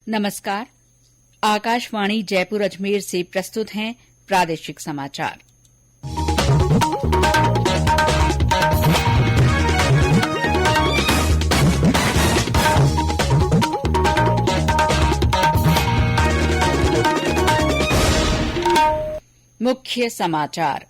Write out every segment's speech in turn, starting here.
नमस्कार। आकाशवाणी जयपुर अजमेर से प्रस्तुत हैं प्रादेशिक समाचार। मुख्य समाचार।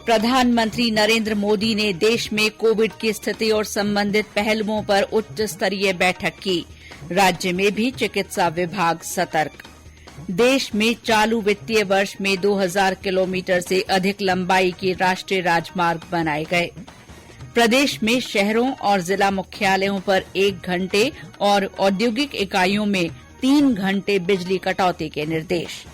प्रधानमंत्री नरेंद्र मोदी ने देश में कोविड की स्थिति और संबंधित पहलुओं पर उच्च स्तरीय बैठक की। राज्य में भी चिकित्सा विभाग सतर्क। देश में चालू वित्तीय वर्ष में 2000 किलोमीटर से अधिक लंबाई के राष्ट्रीय राजमार्ग बनाए गए। प्रदेश में शहरों और जिला मुख्यालयों पर 1 घंटे और औद्योगिक इकाइयों में 3 घंटे बिजली कटौती के निर्देश।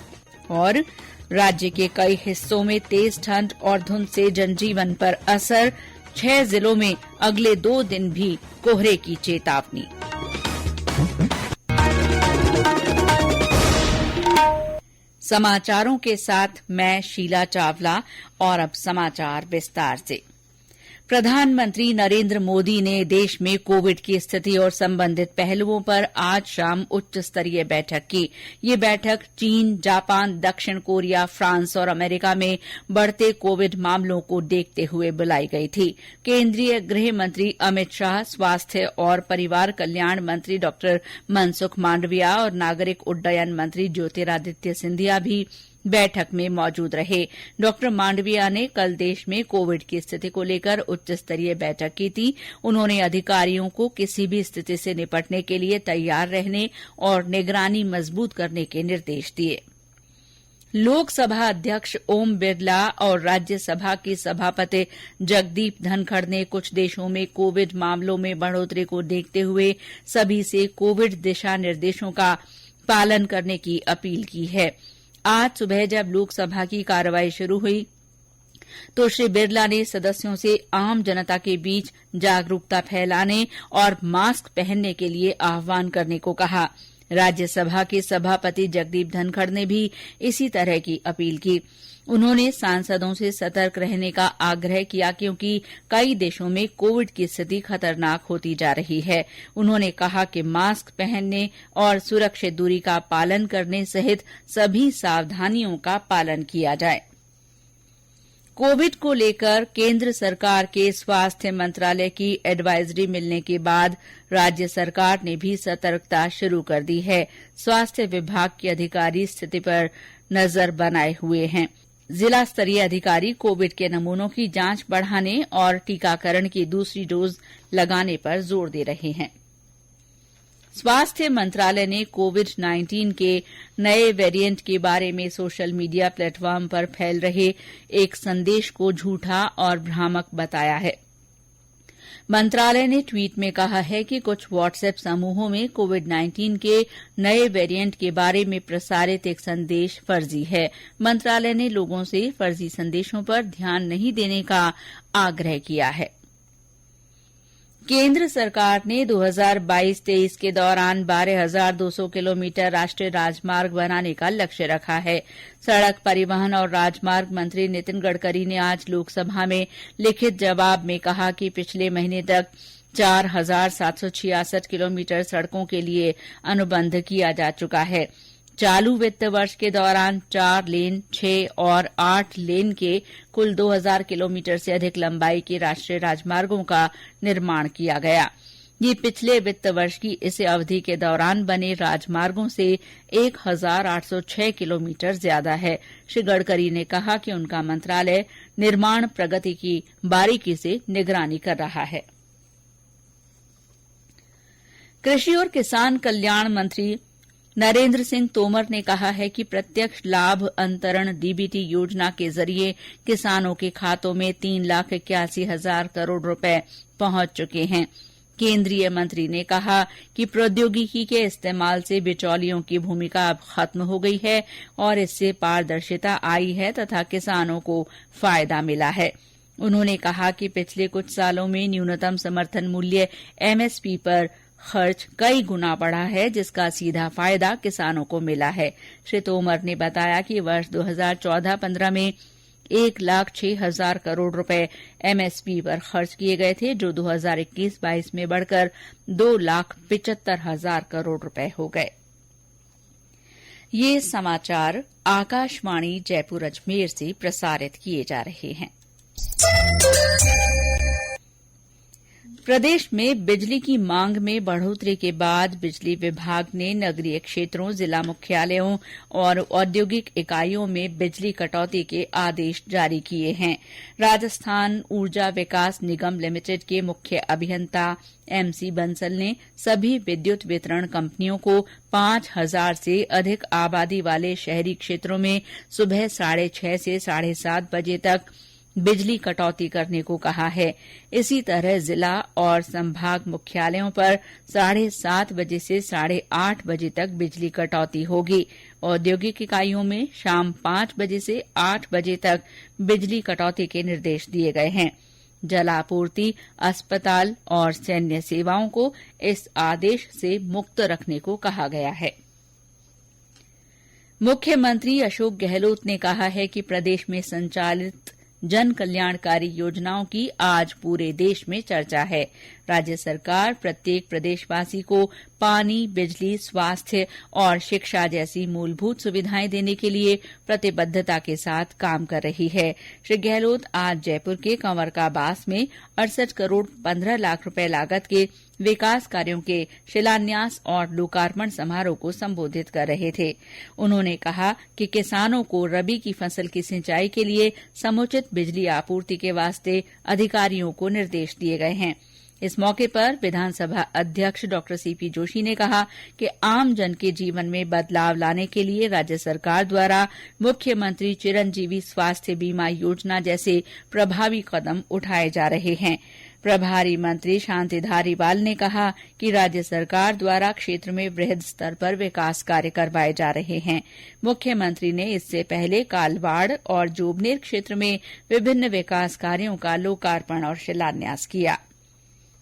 और राज्य के कई हिस्सों में तेज ठंड और धुंध से जनजीवन पर असर। 6 जिलों में अगले 2 दिन भी कोहरे की चेतावनी। समाचारों के साथ मैं शीला चावला और अब समाचार विस्तार से। प्रधानमंत्री नरेंद्र मोदी ने देश में कोविड की स्थिति और संबंधित पहलुओं पर आज शाम उच्च स्तरीय बैठक की। ये बैठक चीन, जापान, दक्षिण कोरिया, फ्रांस और अमेरिका में बढ़ते कोविड मामलों को देखते हुए बुलाई गई थी। केंद्रीय गृह मंत्री अमित शाह, स्वास्थ्य और परिवार कल्याण मंत्री डॉ मनसुख मांडविया और नागरिक उड्डयन मंत्री ज्योतिरादित्य सिंधिया भी बैठक में मौजूद रहे। डॉ मांडविया ने कल देश में कोविड की स्थिति को लेकर उच्च स्तरीय बैठक की थी। उन्होंने अधिकारियों को किसी भी स्थिति से निपटने के लिए तैयार रहने और निगरानी मजबूत करने के निर्देश दिए। लोकसभा अध्यक्ष ओम बिरला और राज्यसभा की सभापति जगदीप धनखड़ ने कुछ देशों में कोविड मामलों में बढ़ोतरी को देखते हुए सभी से कोविड दिशा निर्देशों का पालन करने की अपील की है। आज सुबह जब लोकसभा की कार्यवाही शुरू हुई तो श्री बिरला ने सदस्यों से आम जनता के बीच जागरूकता फैलाने और मास्क पहनने के लिए आह्वान करने को कहा। राज्यसभा के सभापति जगदीप धनखड़ ने भी इसी तरह की अपील की। उन्होंने सांसदों से सतर्क रहने का आग्रह किया क्योंकि कई देशों में कोविड की स्थिति खतरनाक होती जा रही है। उन्होंने कहा कि मास्क पहनने और सुरक्षित दूरी का पालन करने सहित सभी सावधानियों का पालन किया जाए। कोविड को लेकर केंद्र सरकार के स्वास्थ्य मंत्रालय की एडवाइजरी मिलने के बाद राज्य सरकार ने भी सतर्कता शुरू कर दी है। स्वास्थ्य विभाग के अधिकारी स्थिति पर नजर बनाए हुए हैं। जिला स्तरीय अधिकारी कोविड के नमूनों की जांच बढ़ाने और टीकाकरण की दूसरी डोज लगाने पर जोर दे रहे हैं। स्वास्थ्य मंत्रालय ने कोविड-19 के नए वेरिएंट के बारे में सोशल मीडिया प्लेटफॉर्म पर फैल रहे एक संदेश को झूठा और भ्रामक बताया है। मंत्रालय ने ट्वीट में कहा है कि कुछ व्हाट्सएप समूहों में कोविड-19 के नए वेरिएंट के बारे में प्रसारित एक संदेश फर्जी है। मंत्रालय ने लोगों से फर्जी संदेशों पर ध्यान नहीं देने का आग्रह किया है। केंद्र सरकार ने 2022-23 के दौरान 12,200 किलोमीटर राष्ट्रीय राजमार्ग बनाने का लक्ष्य रखा है। सड़क परिवहन और राजमार्ग मंत्री नितिन गडकरी ने आज लोकसभा में लिखित जवाब में कहा कि पिछले महीने तक 4,766 किलोमीटर सड़कों के लिए अनुबंध किया जा चुका है। चालू वित्त वर्ष के दौरान 4 लेन, 6 और 8 लेन के कुल 2000 किलोमीटर से अधिक लंबाई के राष्ट्रीय राजमार्गों का निर्माण किया गया। ये पिछले वित्त वर्ष की इस अवधि के दौरान बने राजमार्गों से 1,806 किलोमीटर ज्यादा है। श्री गडकरी ने कहा कि उनका मंत्रालय निर्माण प्रगति की बारीकी से निगरानी कर रहा है। कृषि और किसान कल्याण मंत्री नरेंद्र सिंह तोमर ने कहा है कि प्रत्यक्ष लाभ अंतरण डीबीटी योजना के जरिए किसानों के खातों में 3,81,000 करोड़ रुपए पहुंच चुके हैं। केंद्रीय मंत्री ने कहा कि प्रौद्योगिकी के इस्तेमाल से बिचौलियों की भूमिका अब खत्म हो गई है और इससे पारदर्शिता आई है तथा किसानों को फायदा मिला है। उन्होंने कहा कि पिछले कुछ सालों में न्यूनतम समर्थन मूल्य एमएसपी पर खर्च कई गुना बढ़ा है, जिसका सीधा फायदा किसानों को मिला है। श्री तोमर ने बताया कि वर्ष 2014-15 में 1,06,000 करोड़ रुपए एमएसपी पर खर्च किए गए थे, जो 2021-22 में बढ़कर 2,75,000 करोड़ रुपए हो गए। ये समाचार आकाशवाणी जयपुर अजमेर से प्रसारित किए जा रहे हैं। प्रदेश में बिजली की मांग में बढ़ोतरी के बाद बिजली विभाग ने नगरीय क्षेत्रों, जिला मुख्यालयों और औद्योगिक इकाइयों में बिजली कटौती के आदेश जारी किए हैं। राजस्थान ऊर्जा विकास निगम लिमिटेड के मुख्य अभियंता एमसी बंसल ने सभी विद्युत वितरण कंपनियों को 5,000 से अधिक आबादी वाले शहरी क्षेत्रों में सुबह 6:30 से 7:30 बजे तक बिजली कटौती करने को कहा है। इसी तरह जिला और संभाग मुख्यालयों पर 7:30 बजे से 8:30 बजे तक बिजली कटौती होगी। औद्योगिक इकाइयों में शाम 5 बजे से 8 बजे तक बिजली कटौती के निर्देश दिए गए हैं। जलापूर्ति, अस्पताल और सैन्य सेवाओं को इस आदेश से मुक्त रखने को कहा गया है। मुख्यमंत्री अशोक गहलोत ने कहा है कि प्रदेश में संचालित जन कल्याणकारी योजनाओं की आज पूरे देश में चर्चा है। राज्य सरकार प्रत्येक प्रदेशवासी को पानी, बिजली, स्वास्थ्य और शिक्षा जैसी मूलभूत सुविधाएं देने के लिए प्रतिबद्धता के साथ काम कर रही है। श्री गहलोत आज जयपुर के कंवरकाबास में 68 करोड़ 15 लाख रुपए लागत के विकास कार्यों के शिलान्यास और लोकार्पण समारोह को संबोधित कर रहे थे। उन्होंने कहा कि किसानों को रबी की फसल की सिंचाई के लिए समुचित बिजली आपूर्ति के वास्ते अधिकारियों को निर्देश दिए गए हैं। इस मौके पर विधानसभा अध्यक्ष डॉ सीपी जोशी ने कहा कि आमजन के जीवन में बदलाव लाने के लिए राज्य सरकार द्वारा मुख्यमंत्री चिरंजीवी स्वास्थ्य बीमा योजना जैसे प्रभावी कदम उठाए जा रहे हैं। प्रभारी मंत्री शांति धारीवाल ने कहा कि राज्य सरकार द्वारा क्षेत्र में वृहद स्तर पर विकास कार्य करवाए जा रहे हैं। मुख्यमंत्री ने इससे पहले कालवाड़ और जोबनेर क्षेत्र में विभिन्न विकास कार्यों का लोकार्पण और शिलान्यास किया।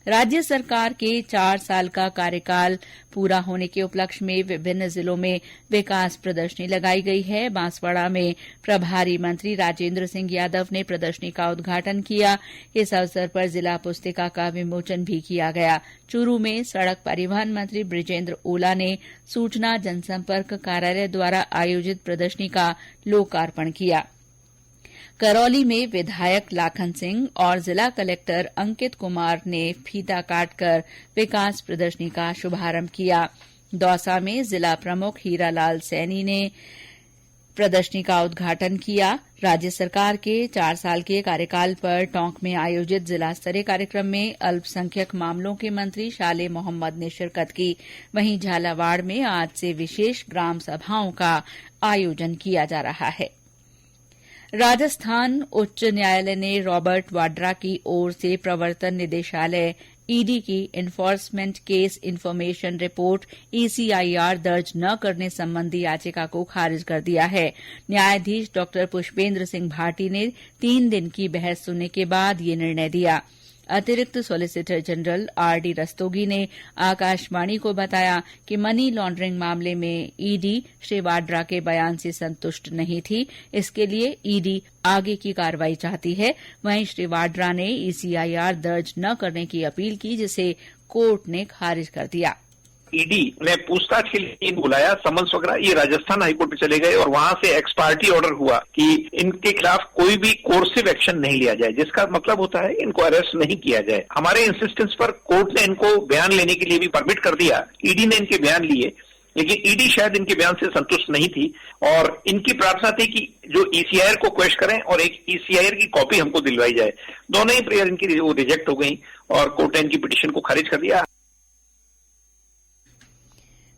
राज्य सरकार के 4 साल का कार्यकाल पूरा होने के उपलक्ष्य में विभिन्न जिलों में विकास प्रदर्शनी लगाई गई है। बांसवाड़ा में प्रभारी मंत्री राजेंद्र सिंह यादव ने प्रदर्शनी का उद्घाटन किया। इस अवसर पर जिला पुस्तिका का विमोचन भी किया गया। चूरू में सड़क परिवहन मंत्री बृजेंद्र ओला ने सूचना जनसंपर्क कार्यालय द्वारा आयोजित प्रदर्शनी का लोकार्पण किया। करौली में विधायक लाखन सिंह और जिला कलेक्टर अंकित कुमार ने फीता काटकर विकास प्रदर्शनी का शुभारंभ किया। दौसा में जिला प्रमुख हीरालाल सैनी ने प्रदर्शनी का उद्घाटन किया। राज्य सरकार के 4 साल के कार्यकाल पर टोंक में आयोजित जिला स्तरीय कार्यक्रम में अल्पसंख्यक मामलों के मंत्री शाले मोहम्मद ने शिरकत की। वहीं झालावाड़ में आज से विशेष ग्राम सभाओं का आयोजन किया जा रहा है। राजस्थान उच्च न्यायालय ने रॉबर्ट वाड्रा की ओर से प्रवर्तन निदेशालय ईडी की enforcement case information report ECIR दर्ज न करने संबंधी याचिका को खारिज कर दिया है। न्यायाधीश डॉ पुष्पेंद्र सिंह भाटी ने 3 दिन की बहस सुनने के बाद ये निर्णय दिया। अतिरिक्त सॉलिसिटर जनरल आरडी रस्तोगी ने आकाशवाणी को बताया कि मनी लॉन्ड्रिंग मामले में ईडी श्री वाड्रा के बयान से संतुष्ट नहीं थी। इसके लिए ईडी आगे की कार्रवाई चाहती है। वहीं श्री वाड्रा ने ईसीआईआर दर्ज न करने की अपील की, जिसे कोर्ट ने खारिज कर दिया। ईडी ने पूछताछ के लिए बुलाया, समन्स वगैरह, ये राजस्थान हाईकोर्ट पे चले गए और वहां से एक्स पार्टी ऑर्डर हुआ कि इनके खिलाफ कोई भी कोर्सिव एक्शन नहीं लिया जाए, जिसका मतलब होता है इनको अरेस्ट नहीं किया जाए। हमारे इंसिस्टेंस पर कोर्ट ने इनको बयान लेने के लिए भी परमिट कर दिया। ईडी ने इनके बयान लिए, लेकिन ईडी शायद इनके बयान से संतुष्ट नहीं थी और इनकी प्रार्थना थी कि जो ईसीआईआर को क्वेश्चन करें और एक ईसीआईआर की कॉपी हमको दिलवाई जाए। दोनों ही प्रेयर इनकी वो रिजेक्ट हो गई और कोर्ट ने इनकी पिटीशन को खारिज कर दिया।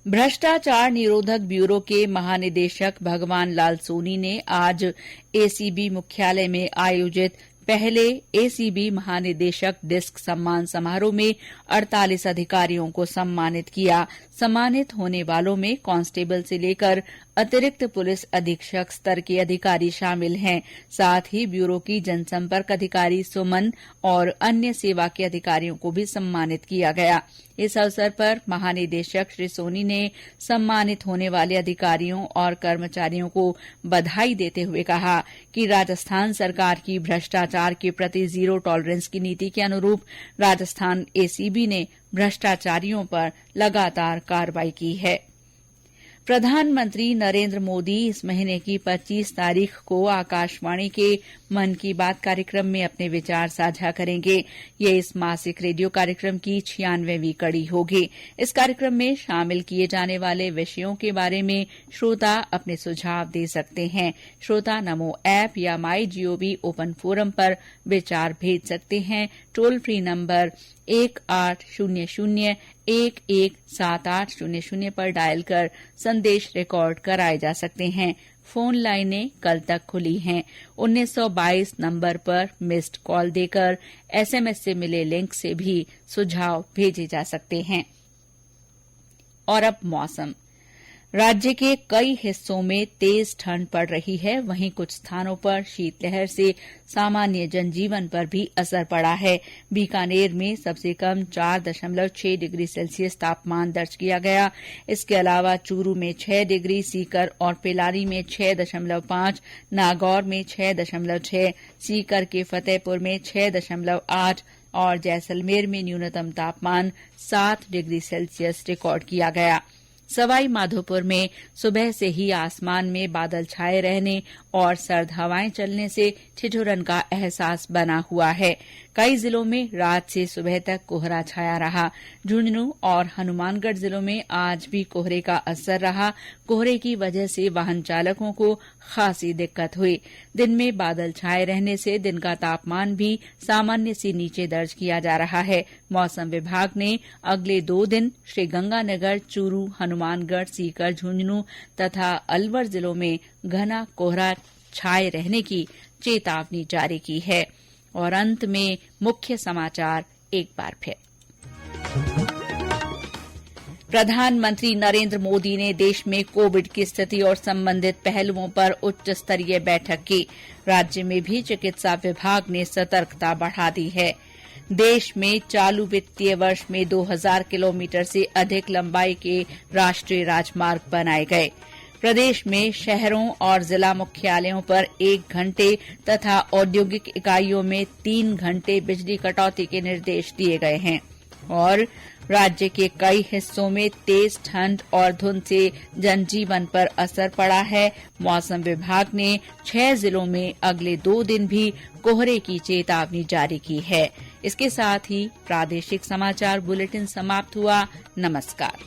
भ्रष्टाचार निरोधक ब्यूरो के महानिदेशक भगवान लाल सोनी ने आज एसीबी मुख्यालय में आयोजित पहले एसीबी महानिदेशक डिस्क सम्मान समारोह में 48 अधिकारियों को सम्मानित किया। सम्मानित होने वालों में कांस्टेबल से लेकर अतिरिक्त पुलिस अधीक्षक स्तर के अधिकारी शामिल हैं। साथ ही ब्यूरो की जनसंपर्क अधिकारी सुमन और अन्य सेवा के अधिकारियों को भी सम्मानित किया गया। इस अवसर पर महानिदेशक श्री सोनी ने सम्मानित होने वाले अधिकारियों और कर्मचारियों को बधाई देते हुए कहा कि राजस्थान सरकार की भ्रष्टाचार के प्रति जीरो टॉलरेंस की नीति के अनुरूप राजस्थान एसीबी ने भ्रष्टाचारियों पर लगातार कार्रवाई की है। प्रधानमंत्री नरेंद्र मोदी इस महीने की 25 तारीख को आकाशवाणी के मन की बात कार्यक्रम में अपने विचार साझा करेंगे। ये इस मासिक रेडियो कार्यक्रम की 96वीं कड़ी होगी। इस कार्यक्रम में शामिल किए जाने वाले विषयों के बारे में श्रोता अपने सुझाव दे सकते हैं। श्रोता नमो ऐप या माई जीओवी ओपन फोरम पर विचार भेज सकते हैं। टोल फ्री नंबर 1800-117800 पर डायल कर संदेश रिकॉर्ड कराए जा सकते हैं। फोन लाइनें कल तक खुली हैं। 1922 नंबर पर मिस्ड कॉल देकर एसएमएस से मिले लिंक से भी सुझाव भेजे जा सकते हैं। और अब मौसम। राज्य के कई हिस्सों में तेज ठंड पड़ रही है। वहीं कुछ स्थानों पर शीतलहर से सामान्य जनजीवन पर भी असर पड़ा है। बीकानेर में सबसे कम 4.6 डिग्री सेल्सियस तापमान दर्ज किया गया। इसके अलावा चूरू में 6 डिग्री, सीकर और पिलानी में 6.5, नागौर में 6.6, सीकर के फतेहपुर में 6.8 और जैसलमेर में न्यूनतम तापमान 7 डिग्री सेल्सियस रिकॉर्ड किया गया। सवाई माधोपुर में सुबह से ही आसमान में बादल छाए रहने और सर्द हवाएं चलने से ठिठुरन का एहसास बना हुआ है। कई जिलों में रात से सुबह तक कोहरा छाया रहा। झुंझुनू और हनुमानगढ़ जिलों में आज भी कोहरे का असर रहा। कोहरे की वजह से वाहन चालकों को खासी दिक्कत हुई। दिन में बादल छाए रहने से दिन का तापमान भी सामान्य से नीचे दर्ज किया जा रहा है। मौसम विभाग ने अगले 2 दिन श्रीगंगानगर, चूरू, हनुमानगढ़, सीकर, झुंझुनू तथा अलवर जिलों में घना कोहरा छाए रहने की चेतावनी जारी की है। और अंत में मुख्य समाचार एक बार फिर। प्रधानमंत्री नरेंद्र मोदी ने देश में कोविड की स्थिति और संबंधित पहलुओं पर उच्च स्तरीय बैठक की। राज्य में भी चिकित्सा विभाग ने सतर्कता बढ़ा दी है। देश में चालू वित्तीय वर्ष में 2000 किलोमीटर से अधिक लंबाई के राष्ट्रीय राजमार्ग बनाए गए। प्रदेश में शहरों और जिला मुख्यालयों पर 1 घंटे तथा औद्योगिक इकाइयों में 3 घंटे बिजली कटौती के निर्देश दिए गए हैं। और राज्य के कई हिस्सों में तेज ठंड और धुंध से जनजीवन पर असर पड़ा है। मौसम विभाग ने 6 जिलों में अगले 2 दिन भी कोहरे की चेतावनी जारी की है। इसके साथ ही प्रादेशिक समाचार बुलेटिन समाप्त हुआ। नमस्कार।